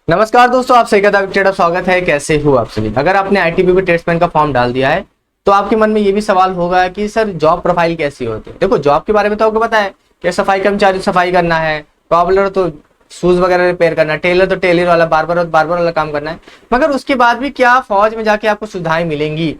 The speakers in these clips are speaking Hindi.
नमस्कार दोस्तों, आप सही का स्वागत है। कैसे हो आप सभी। अगर आपने आईटीबीपी टेस्टमैन का फॉर्म डाल दिया है तो आपके मन में ये भी सवाल होगा कि सर जॉब प्रोफाइल कैसी होती है। देखो, जॉब के बारे में तो आपको पता है कि सफाई कर्मचारी सफाई करना है, कॉबलर तो शूज वगैरह रिपेयर करना है, टेलर तो टेलर वाला, बार्बर तो बार्बर वाला काम करना है। मगर उसके बाद भी क्या फौज में जाके आपको सुविधाएं मिलेंगी,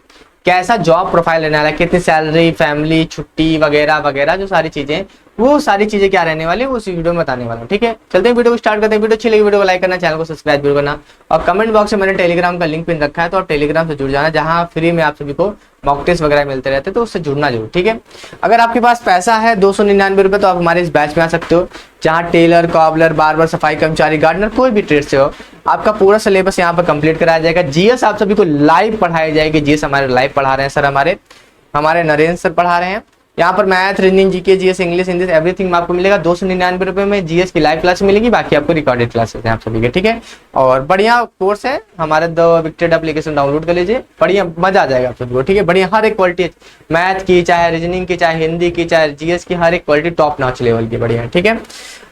कैसा जॉब प्रोफाइल रहने वाला है, कितनी सैलरी, फैमिली, छुट्टी वगैरह वगैरह, जो सारी चीजें, वो सारी चीजें क्या रहने वाली है उस वीडियो में बताने वाला हूँ। ठीक है, चलते हैं वीडियो को स्टार्ट करते हैं। वीडियो अच्छी लगी वीडियो को लाइक करना, चैनल को सब्सक्राइब जरूर करना और कमेंट बॉक्स में मैंने टेलीग्राम का लिंक पिन रखा है, तो आप टेलीग्राम से जुड़ जाना, जहां फ्री में आप सभी को मॉक टेस्ट वगैरह मिलते रहते हैं, तो उससे जुड़ना जरूर। ठीक है, अगर आपके पास पैसा है 299 रुपये तो आप हमारे इस बैच में आ सकते हो, जहाँ टेलर, कॉबलर, बार्बर, सफाई कर्मचारी, गार्डनर, कोई भी ट्रेड से हो, आपका पूरा सिलेबस यहाँ पर कंप्लीट कराया जाएगा। जीएस आप सभी को लाइव पढ़ाई जाएगी। जीएस हमारे लाइव पढ़ा रहे हैं सर, हमारे नरेंद्र सर पढ़ा रहे हैं। यहाँ पर math, reasoning, GK, GS, English, Hindi, everything आपको मिलेगा। 299 रुपये में जीएस की लाइव क्लास मिलेगी, बाकी आपको रिकॉर्डेड क्लासेस हैं आप सभी के। ठीक है, और बढ़िया कोर्स है हमारे। द विक्टेड एप्लीकेशन डाउनलोड कर लीजिए, बढ़िया मजा आ जाएगा आप सभी को। ठीक है, बढ़िया हर एक क्वालिटी, मैथ की, चाहे रीजनिंग की, चाहे हिंदी की, चाहे जीएस की, हर एक क्वालिटी टॉप नॉच लेवल की बढ़िया है। ठीक है,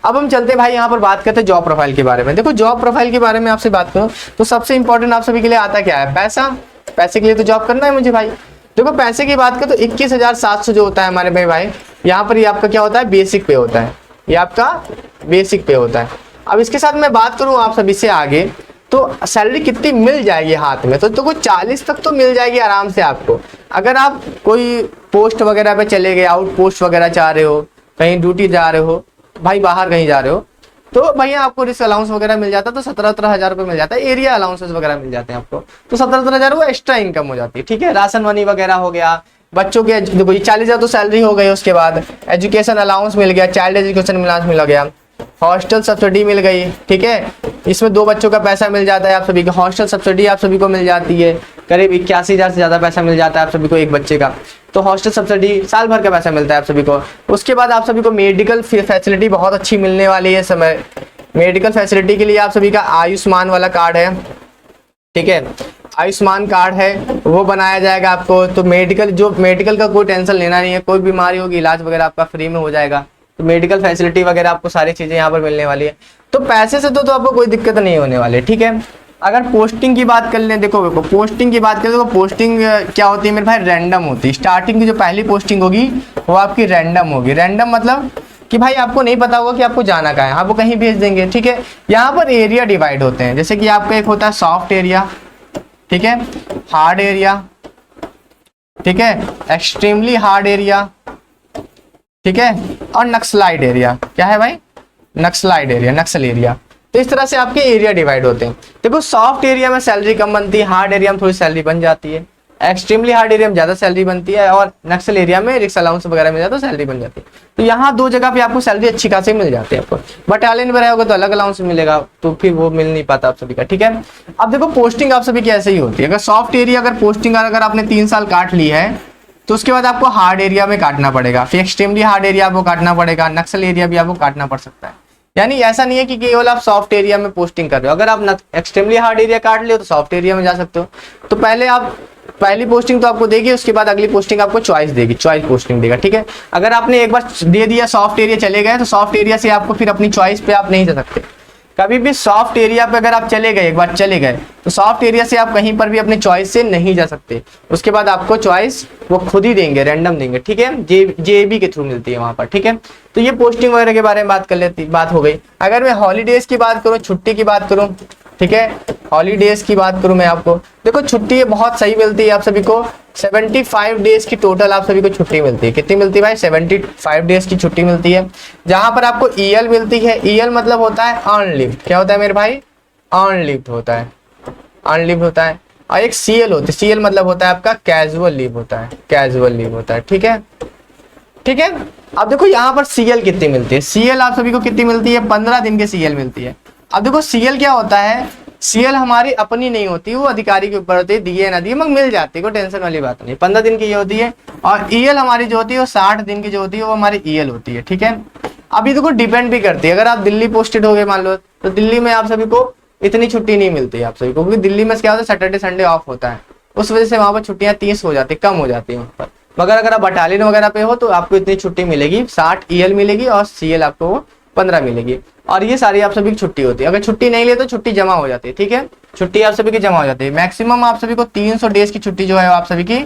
अब हम चलते हैं भाई, यहाँ पर बात करते हैं जॉब प्रोफाइल के बारे में। देखो, जॉब प्रोफाइल के बारे में आपसे बात करूँ तो सबसे इंपॉर्टेंट आप सभी के लिए आता क्या है? पैसा। पैसे के लिए तो जॉब करना है मुझे भाई। देखो, पैसे की बात करें तो 21,700 जो होता है हमारे भाई, यहाँ पर ये आपका क्या होता है? बेसिक पे होता है। ये आपका बेसिक पे होता है। अब इसके साथ मैं बात करूँ आप सभी से आगे, तो सैलरी कितनी मिल जाएगी हाथ में? तो देखो 40 तक तो मिल जाएगी आराम से आपको। अगर आप कोई पोस्ट वगैरह पे चले गए, आउट पोस्ट वगैरह चाह रहे हो, कहीं ड्यूटी जा रहे हो भाई, बाहर कहीं जा रहे हो, तो भैया आपको रिस्क अलाउंस वगैरह मिल जाता है, तो 17,000 रुपये मिल जाता है। एरिया अलाउंसेस वगैरह मिल जाते हैं आपको, तो 17,000 वो एक्स्ट्रा इनकम हो जाती है। ठीक है, राशन मनी वगैरह हो गया, बच्चों के देखो 40,000 तो सैलरी हो गई। उसके बाद एजुकेशन अलाउंस मिल गया, चाइल्ड एजुकेशन अलाउंस मिल गया, हॉस्टल सब्सिडी मिल गई। ठीक है, इसमें 2 बच्चों का पैसा मिल जाता है आप सभी को। हॉस्टल सब्सिडी आप सभी को मिल जाती है, करीब 81,000 से ज़्यादा पैसा मिल जाता है आप सभी को एक बच्चे का। तो हॉस्टल सब्सिडी साल भर का पैसा मिलता है आप सभी को। उसके बाद आप सभी को मेडिकल फैसिलिटी बहुत अच्छी मिलने वाली है समय। मेडिकल फैसिलिटी के लिए आप सभी का आयुष्मान वाला कार्ड है। ठीक है, आयुष्मान कार्ड है, वो बनाया जाएगा आपको। तो मेडिकल का कोई टेंशन लेना नहीं है, कोई बीमारी होगी इलाज वगैरह आपका फ्री में हो जाएगा। तो मेडिकल फैसिलिटी वगैरह आपको सारी चीजें यहाँ पर मिलने वाली है। तो पैसे से तो आपको कोई दिक्कत नहीं होने वाली है। ठीक है, अगर पोस्टिंग की बात कर लें, देखो पोस्टिंग की बात करें तो पोस्टिंग क्या होती है मेरे भाई? रैंडम होती है। स्टार्टिंग की जो पहली पोस्टिंग होगी वो आपकी रैंडम होगी। रैंडम मतलब कि भाई आपको नहीं पता होगा कि आपको जाना कहाँ है, आपको कहीं भेज देंगे। ठीक है, यहाँ पर एरिया डिवाइड होते हैं, जैसे कि आपका एक होता है सॉफ्ट एरिया, ठीक है, हार्ड एरिया, ठीक है, एक्सट्रीमली हार्ड एरिया, ठीक है, और नक्सलाइट एरिया। क्या है भाई? नक्सलाइट एरिया, नक्सल एरिया। तो इस तरह से आपके एरिया डिवाइड होते हैं। देखो, सॉफ्ट एरिया में सैलरी कम बनती है, हार्ड एरिया में थोड़ी सैलरी बन जाती है, एक्सट्रीमली हार्ड एरिया में ज्यादा सैलरी बनती है, और नक्सल एरिया में रिक्स अलाउंस वगैरह मिल जाता है तो सैलरी बन जाती है। तो यहाँ 2 जगह पे आपको सैलरी अच्छी खासी मिल जाती है। आपको बटालियन में रहोगे तो अलग अलाउंस मिलेगा, तो फिर वो मिल नहीं पाता आप सभी का। ठीक है, अब देखो पोस्टिंग आप सभी की ऐसे ही होती है। अगर सॉफ्ट एरिया अगर पोस्टिंग अगर आपने 3 साल काट ली है तो उसके बाद आपको हार्ड एरिया में काटना पड़ेगा, फिर एक्सट्रीमली हार्ड एरिया आपको काटना पड़ेगा, नक्सल एरिया भी आपको काटना पड़ सकता है। यानी ऐसा नहीं है कि केवल आप सॉफ्ट एरिया में पोस्टिंग कर रहे हो। अगर आप एक्सट्रीमली हार्ड एरिया काट लियो तो सॉफ्ट एरिया में जा सकते हो। तो पहली पोस्टिंग तो आपको देगी, उसके बाद अगली पोस्टिंग आपको चॉइस देगी, चॉइस पोस्टिंग देगा। ठीक है, अगर आपने एक बार दे दिया सॉफ्ट एरिया चले गए तो सॉफ्ट एरिया से आपको फिर अपनी चॉइस पे आप नहीं जा सकते। कभी भी सॉफ्ट एरिया पे अगर आप चले गए, एक बार चले गए, तो सॉफ्ट एरिया से आप कहीं पर भी अपने चॉइस से नहीं जा सकते। उसके बाद आपको चॉइस वो खुद ही देंगे, रैंडम देंगे। ठीक है, जेबी के थ्रू मिलती है वहां पर। ठीक है, तो ये पोस्टिंग वगैरह के बारे में बात हो गई। अगर मैं हॉलीडेज की बात करूँ, छुट्टी की बात करूँ, ठीक है, हॉलीडेज की बात करूं मैं आपको, देखो छुट्टी बहुत सही मिलती है आप सभी को। 75 डेज की टोटल आप सभी को छुट्टी मिलती है। कितनी मिलती है भाई? 75 डेज की छुट्टी मिलती है, जहां पर आपको ईएल मिलती है। ईएल मतलब होता है अनलिव्ड। क्या होता है मेरे भाई? अनलिव्ड होता है, अनलिव्ड होता है। और एक सीएल होती है, सीएल मतलब होता है आपका कैजुअल लीव होता है, कैजुअल लीव होता है। ठीक है, ठीक है। अब देखो यहाँ पर सीएल कितनी मिलती है? सीएल आप सभी को कितनी मिलती है? 15 दिन की सीएल मिलती है। अब देखो सीएल क्या होता है? सीएल हमारी अपनी नहीं होती, वो अधिकारी के ऊपर होती है, दिए ना दिए मगर मिल जाती है, कोई टेंशन वाली बात नहीं। 15 दिन की ये होती है। और ईएल हमारी जो होती है वो 60 दिन की जो होती है वो हमारी ईएल होती है। ठीक है, अब ये देखो डिपेंड भी करती है। अगर आप दिल्ली पोस्टेड हो गए मान लो, तो दिल्ली में आप सभी को इतनी छुट्टी नहीं मिलती है आप सभी को, क्योंकि दिल्ली में क्या होता है सैटरडे संडे ऑफ होता है, उस वजह से वहां पर छुट्टियां 30 हो जाती है, कम हो जाती है वहां पर। मगर अगर आप बटालियन वगैरह पे हो तो आपको इतनी छुट्टी मिलेगी, 60 ईएल मिलेगी और सीएल आपको 15 मिलेगी। और ये सारी आप सभी की छुट्टी होती है। अगर छुट्टी नहीं ले तो छुट्टी जमा हो जाती है, ठीक है, छुट्टी आप सभी की जमा हो जाती है। मैक्सिमम आप सभी को 300 डेज की छुट्टी जो है आप सभी की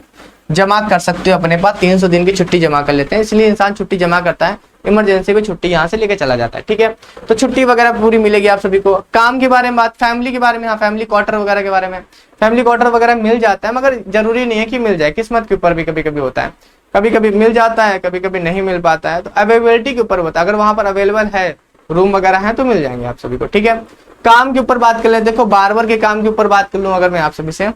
जमा कर सकते हो अपने पास, 300 दिन की छुट्टी जमा कर लेते हैं, इसलिए इंसान छुट्टी जमा करता है, इमरजेंसी में छुट्टी यहाँ से लेके चला जाता है, ठीक है। तो छुट्टी वगैरह पूरी मिलेगी आप सभी को। काम के बारे में बात, फैमिली के बारे में, हाँ फैमिली क्वार्टर वगैरह के बारे में, फैमिली क्वार्टर वगैरह मिल जाता है, मगर जरूरी नहीं है कि मिल जाए, किस्मत के ऊपर भी कभी कभी होता है, कभी कभी मिल जाता है, कभी कभी नहीं मिल पाता है, तो अवेलेबिलिटी के ऊपर होता है। अगर वहां पर अवेलेबल है, रूम वगैरह है तो मिल जाएंगे आप सभी को, ठीक है। काम के ऊपर बात कर ले, देखो बार्बर के काम के ऊपर बात कर लूं अगर मैं आप सभी से,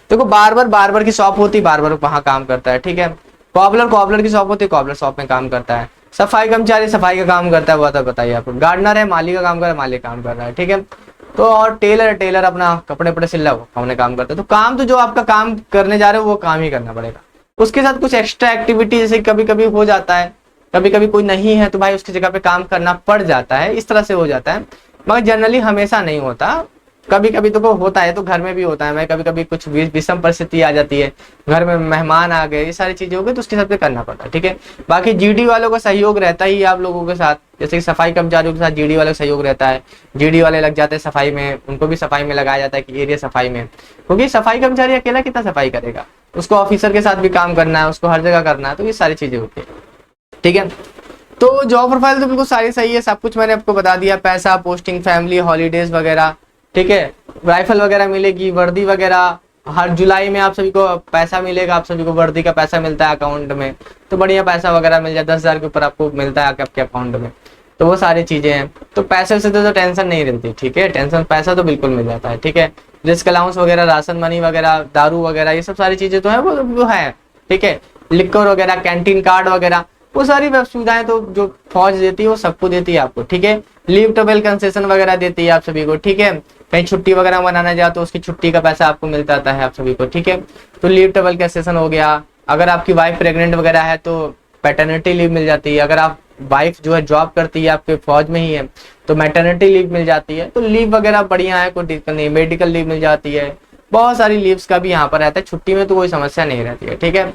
देखो बार्बर की शॉप होती है, बार्बर वहां काम करता है, ठीक है। कॉबलर की शॉप होती है, कॉबलर शॉप में काम करता है। सफाई कर्मचारी सफाई का काम करता है, वो तो बताइए आपको। गार्डनर है, माली का काम कर रहा है, माली काम कर रहा है, ठीक है। तो और टेलर अपना कपड़े वपड़े सिल रहा है, वो अपने काम करता है। तो काम तो जो आपका काम करने जा रहे हो वो काम ही करना पड़ेगा। उसके साथ कुछ एक्स्ट्रा एक्टिविटी जैसे कभी कभी हो जाता है, कभी कभी कोई नहीं है तो भाई उसकी जगह पे काम करना पड़ जाता है, इस तरह से हो जाता है, मगर जनरली हमेशा नहीं होता। कभी कभी तो होता है, तो घर में भी होता है। मैं कभी कभी कुछ विषम परिस्थिति आ जाती है, घर में मेहमान आ गए, ये सारी चीजें हो गई, तो उसके हिसाब से करना पड़ता है, ठीक है। बाकी जीडी वालों का सहयोग रहता ही आप लोगों के साथ, जैसे कि सफाई कर्मचारियों के साथ जीडी वालों का सहयोग रहता है। जीडी वाले लग जाते हैं सफाई में, उनको भी सफाई में लगाया जाता है कि एरिया सफाई में, क्योंकि सफाई कर्मचारी अकेला कितना सफाई करेगा, उसको ऑफिसर के साथ भी काम करना है, उसको हर जगह करना है, तो ये सारी चीजें होती है, ठीक है। तो जॉब प्रोफाइल तो बिल्कुल सारी सही है, सब कुछ मैंने आपको बता दिया, पैसा, पोस्टिंग, फैमिली, हॉलीडेज वगैरह, ठीक है। राइफल वगैरह मिलेगी, वर्दी वगैरह, हर जुलाई में आप सभी को पैसा मिलेगा, आप सभी को वर्दी का पैसा मिलता है अकाउंट में, तो बढ़िया पैसा वगैरह मिल जाए, 10,000 के ऊपर आपको मिलता है आपके अकाउंट में, तो वो सारी चीजें हैं। तो पैसे से तो टेंशन नहीं रहती, ठीक है, टेंशन पैसा तो बिल्कुल मिल जाता है, ठीक है। रिस्क अलाउंस वगैरह, राशन मनी वगैरह, दारू वगैरह, ये सब सारी चीजें तो है, वो है, ठीक है। लिक्कर वगैरह, कैंटीन कार्ड वगैरह, वो सारी सुविधाएं तो जो फौज देती है वो सबको देती है आपको, ठीक है। लीव ट्रेवल कंसेशन वगैरह देती है आप सभी को, ठीक है। कहीं छुट्टी वगैरह मनाना जाए तो उसकी छुट्टी का पैसा आपको मिलता आता है आप सभी को, ठीक है। तो लीव ट्रेवल कंसेशन हो गया। अगर आपकी वाइफ प्रेग्नेंट वगैरह है तो पैटर्निटी लीव मिल जाती है। अगर आप वाइफ जो है जॉब करती है आपके फौज में ही है तो मैटर्निटी लीव मिल जाती है। तो लीव वगैरह बढ़िया है, कोई दिक्कत नहीं। मेडिकल लीव मिल जाती है, बहुत सारी लीव्स का भी यहाँ पर रहता है, छुट्टी में तो कोई समस्या नहीं रहती है, ठीक है।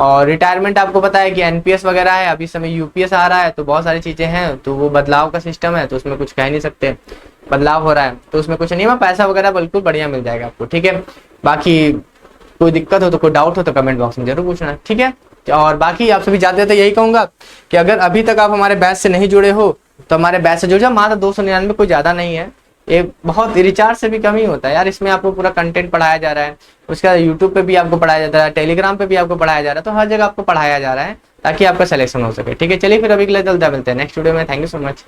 और रिटायरमेंट आपको पता है कि एनपीएस वगैरह है, अभी समय यूपीएस आ रहा है, तो बहुत सारी चीजें हैं, तो वो बदलाव का सिस्टम है, तो उसमें कुछ कह नहीं सकते, बदलाव हो रहा है तो उसमें कुछ नहीं है, पैसा वगैरह बिल्कुल बढ़िया मिल जाएगा आपको, ठीक है। बाकी कोई दिक्कत हो तो, कोई डाउट हो तो कमेंट बॉक्स में जरूर पूछना, ठीक है। और बाकी आप सभी जाते थे यही कहूंगा कि अगर अभी तक आप हमारे बैच से नहीं जुड़े हो तो हमारे बैच से जुड़ जाओ, मात्र 299, कोई ज्यादा नहीं है, ये बहुत रिचार्ज से भी कम ही होता है यार। इसमें आपको पूरा कंटेंट पढ़ाया जा रहा है, उसके बाद यूट्यूब पे भी आपको पढ़ाया जाता है, टेलीग्राम पे भी आपको पढ़ाया जा रहा है, तो हर जगह आपको पढ़ाया जा रहा है ताकि आपका सिलेक्शन हो सके, ठीक है। चलिए फिर अभी के लिए चलते मिलते हैं नेक्स्ट वीडियो में। Thank you so much.